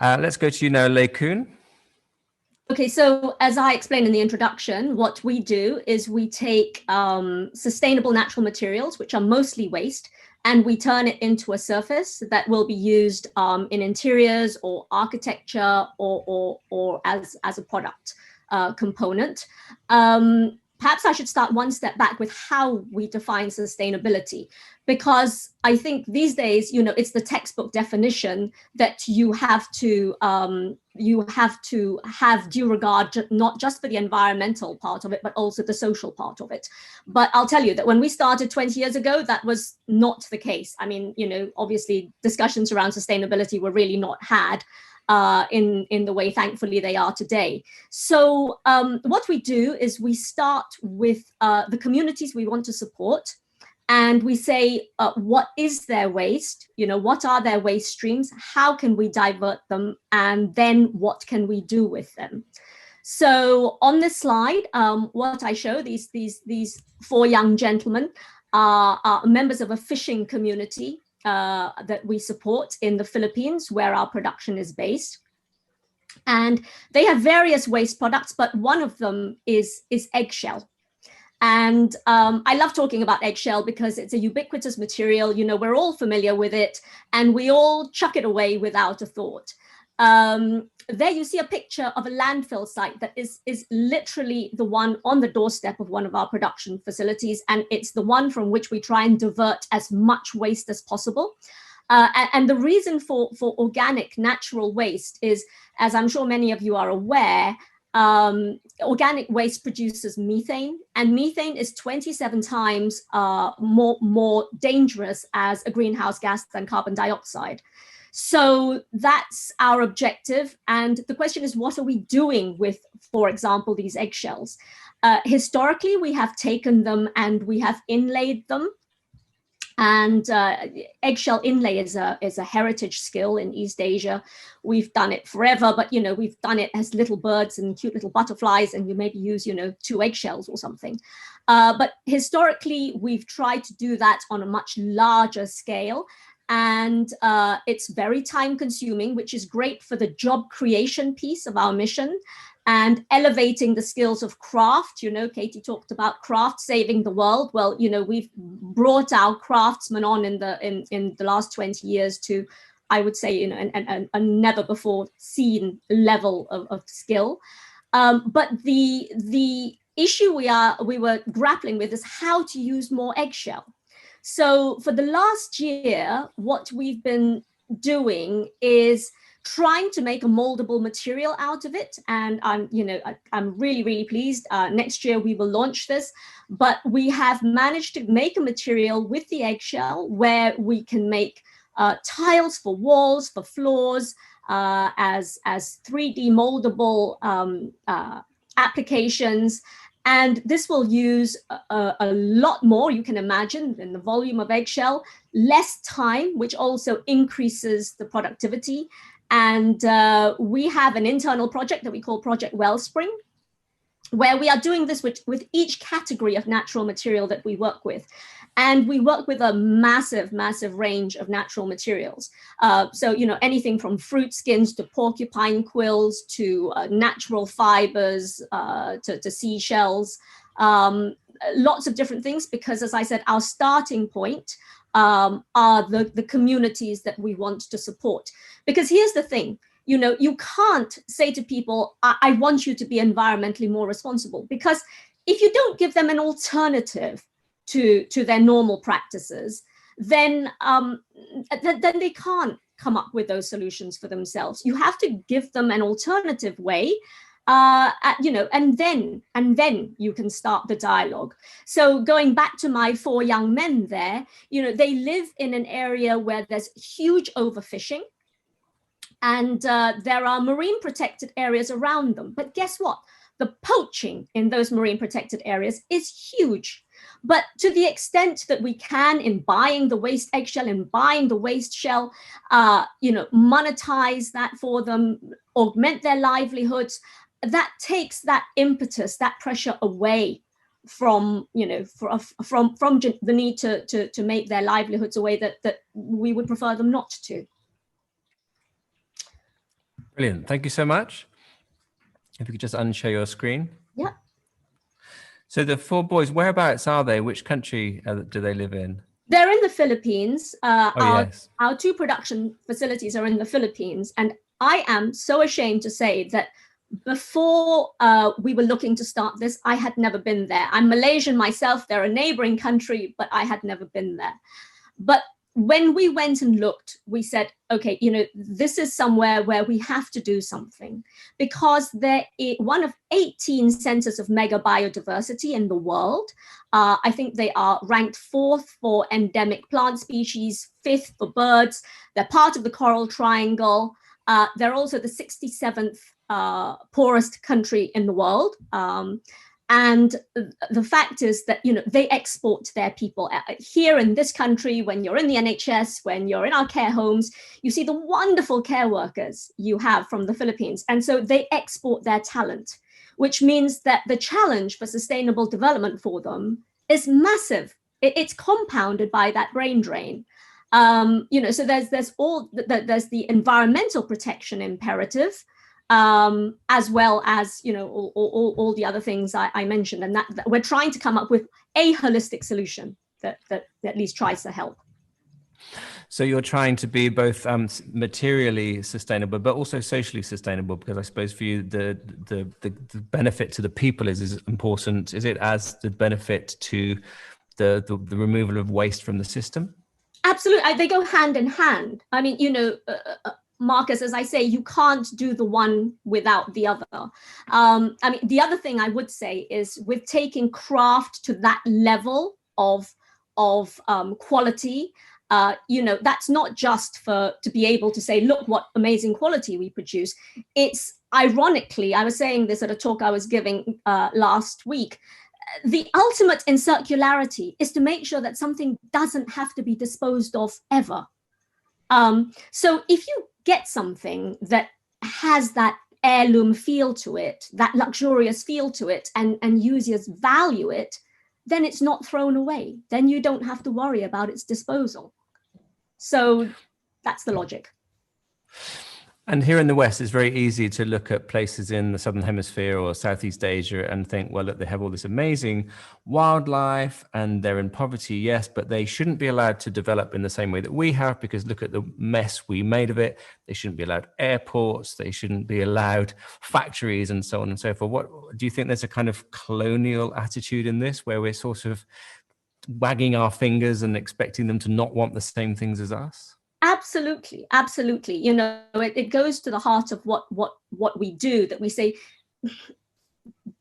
Let's go to you now, Koon. Okay, so as I explained in the introduction, what we do is we take sustainable natural materials, which are mostly waste, and we turn it into a surface that will be used in interiors or architecture or as a product component. Perhaps I should start one step back with how we define sustainability, because I think these days, it's the textbook definition that you have to have due regard, not just for the environmental part of it, but also the social part of it. But I'll tell you that when we started 20 years ago, that was not the case. I mean, obviously discussions around sustainability were really not had in the way, thankfully, they are today. So what we do is we start with the communities we want to support, and we say, what is their waste? What are their waste streams? How can we divert them? And then what can we do with them? So on this slide, what I show, these four young gentlemen are members of a fishing community that we support in the Philippines, where our production is based. And they have various waste products, but one of them is eggshell. And I love talking about eggshell because it's a ubiquitous material. We're all familiar with it, and we all chuck it away without a thought. There you see a picture of a landfill site that is literally the one on the doorstep of one of our production facilities, and it's the one from which we try and divert as much waste as possible. And the reason for organic natural waste is, as I'm sure many of you are aware, organic waste produces methane, and methane is 27 times more dangerous as a greenhouse gas than carbon dioxide. So that's our objective. And the question is, what are we doing with, for example, these eggshells? Historically, we have taken them and we have inlaid them. And eggshell inlay is a heritage skill in East Asia. We've done it forever, but we've done it as little birds and cute little butterflies, and you maybe use 2 eggshells or something. But historically, we've tried to do that on a much larger scale. And it's very time consuming, which is great for the job creation piece of our mission and elevating the skills of craft. Katie talked about craft saving the world. Well, we've brought our craftsmen on in the last 20 years to, I would say, a never before seen level of skill. But the issue we were grappling with is how to use more eggshell. So for the last year, what we've been doing is trying to make a moldable material out of it. And I'm really, really pleased. Next year, we will launch this. But we have managed to make a material with the eggshell where we can make tiles for walls, for floors, as 3D moldable applications. And this will use a lot more, you can imagine, than the volume of eggshell, less time, which also increases the productivity. And we have an internal project that we call Project Wellspring, where we are doing this with each category of natural material that we work with. And we work with a massive, massive range of natural materials. So, anything from fruit skins to porcupine quills to natural fibers to seashells, lots of different things, because, as I said, our starting point are the communities that we want to support. Because here's the thing, you can't say to people, I want you to be environmentally more responsible, because if you don't give them an alternative to their normal practices, then they can't come up with those solutions for themselves. You have to give them an alternative way, and then you can start the dialogue. So going back to my 4 young men there, they live in an area where there's huge overfishing, and there are marine protected areas around them. But guess what? The poaching in those marine protected areas is huge. But to the extent that we can, in buying the waste eggshell, in buying the waste shell, monetize that for them, augment their livelihoods, that takes that impetus, that pressure away from the need to make their livelihoods a way that we would prefer them not to. Brilliant. Thank you so much. If you could just unshare your screen. Yeah. So the 4 boys, whereabouts are they? Which country do they live in? They're in the Philippines. Yes. Our 2 production facilities are in the Philippines. And I am so ashamed to say that before we were looking to start this, I had never been there. I'm Malaysian myself. They're a neighboring country, but I had never been there. But when we went and looked, we said, okay, this is somewhere where we have to do something, because they're one of 18 centers of mega biodiversity in the world. I think they are ranked 4th for endemic plant species, 5th for birds. They're part of the Coral Triangle. They're also the 67th poorest country in the world. And the fact is that, they export their people. Here in this country, when you're in the NHS, when you're in our care homes, you see the wonderful care workers you have from the Philippines. And so they export their talent, which means that the challenge for sustainable development for them is massive. It's compounded by that brain drain. So there's the environmental protection imperative, as well as all the other things I mentioned, and that we're trying to come up with a holistic solution that at least tries to help. So you're trying to be both materially sustainable, but also socially sustainable, because I suppose for you the benefit to the people is important. Is it as the benefit to the removal of waste from the system? Absolutely, they go hand in hand. I mean, Marcus, as I say, you can't do the one without the other. The other thing I would say is, with taking craft to that level of quality, that's not just to be able to say, look what amazing quality we produce. It's ironically, I was saying this at a talk I was giving last week, the ultimate in circularity is to make sure that something doesn't have to be disposed of ever. So if you get something that has that heirloom feel to it, that luxurious feel to it, and users value it, then it's not thrown away. Then you don't have to worry about its disposal. So that's the logic. And here in the West, it's very easy to look at places in the Southern Hemisphere or Southeast Asia and think, well, look, they have all this amazing wildlife and they're in poverty, yes, but they shouldn't be allowed to develop in the same way that we have, because look at the mess we made of it. They shouldn't be allowed airports. They shouldn't be allowed factories and so on and so forth. What do you think? There's a kind of colonial attitude in this, where we're sort of wagging our fingers and expecting them to not want the same things as us? Absolutely. It goes to the heart of what we do, that we say,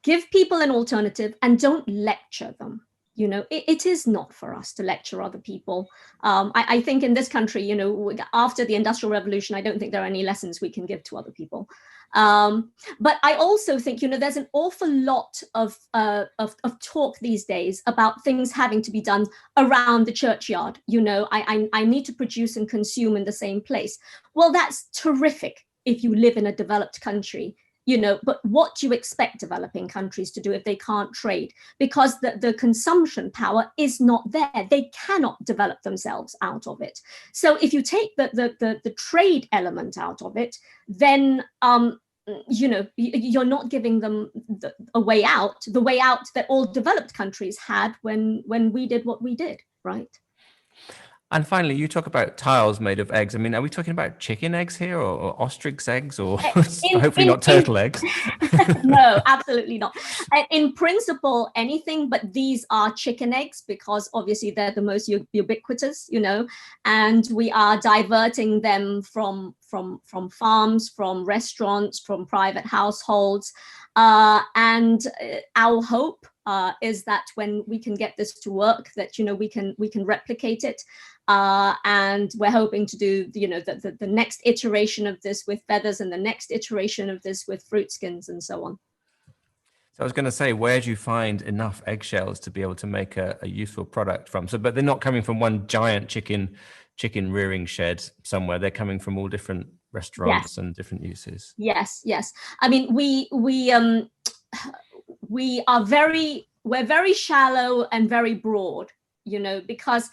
give people an alternative and don't lecture them. It is not for us to lecture other people. I think in this country, after the Industrial Revolution, I don't think there are any lessons we can give to other people. But I also think, there's an awful lot of talk these days about things having to be done around the churchyard. I need to produce and consume in the same place. Well, that's terrific if you live in a developed country. But what do you expect developing countries to do if they can't trade? Because the consumption power is not there. They cannot develop themselves out of it. So if you take the trade element out of it, then you're not giving them a way out, the way out that all developed countries had when we did what we did, right? And finally, you talk about tiles made of eggs. I mean, are we talking about chicken eggs here, or ostrich eggs, or hopefully not turtle eggs? No, absolutely not. In principle, anything, but these are chicken eggs, because obviously they're the most ubiquitous, and we are diverting them from farms, from restaurants, from private households. And our hope is that when we can get this to work, that we can replicate it, and we're hoping to do the next iteration of this with feathers, and the next iteration of this with fruit skins, and so on. So I was going to say, where do you find enough eggshells to be able to make a useful product from? But they're not coming from one giant chicken rearing shed somewhere. They're coming from all different restaurants, yes, and different uses. Yes. I mean, we're very shallow and very broad, because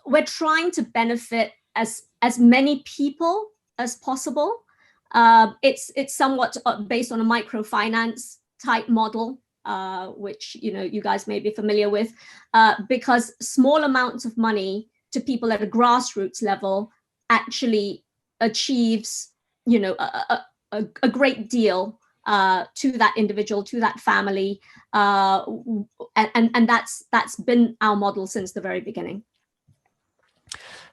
we're trying to benefit as many people as possible. It's somewhat based on a microfinance type model, which you guys may be familiar with, because small amounts of money to people at a grassroots level actually achieves a great deal to that individual, to that family, and that's been our model since the very beginning.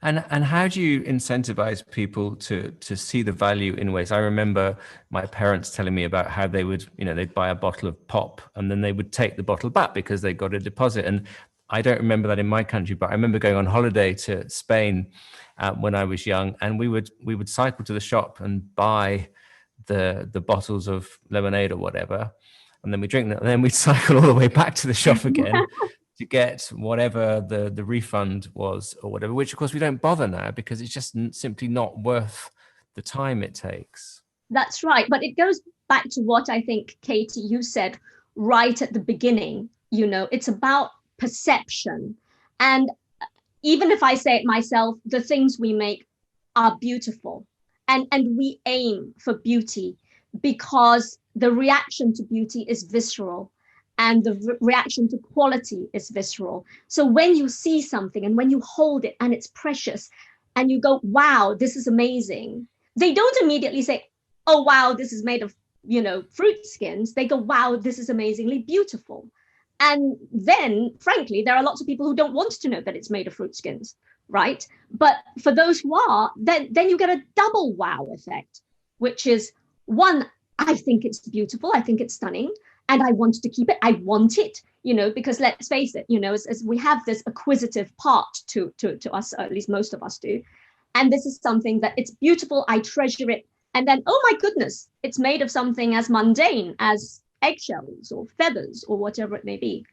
And how do you incentivize people to see the value in ways? I remember my parents telling me about how they would, they'd buy a bottle of pop and then they would take the bottle back because they got a deposit. And I don't remember that in my country, but I remember going on holiday to Spain when I was young, and we would cycle to the shop and buy the bottles of lemonade or whatever, and then we drink that, and then we'd cycle all the way back to the shop again to get whatever the refund was or whatever, which of course we don't bother now because it's just simply not worth the time it takes. That's right. But it goes back to what I think, Katie, you said right at the beginning. It's about perception. And even if I say it myself, the things we make are beautiful. And we aim for beauty because the reaction to beauty is visceral. And the reaction to quality is visceral. So when you see something and when you hold it and it's precious and you go, wow, this is amazing, they don't immediately say, oh, wow, this is made of, fruit skins. They go, wow, this is amazingly beautiful. And then, frankly, there are lots of people who don't want to know that it's made of fruit skins, right? But for those who are, then you get a double wow effect, which is, one, I think it's beautiful. I think it's stunning. And I want to keep it. I want it, because let's face it, as we have this acquisitive part to us, or at least most of us do. And this is something that it's beautiful. I treasure it. And then, oh my goodness, it's made of something as mundane as eggshells or feathers or whatever it may be.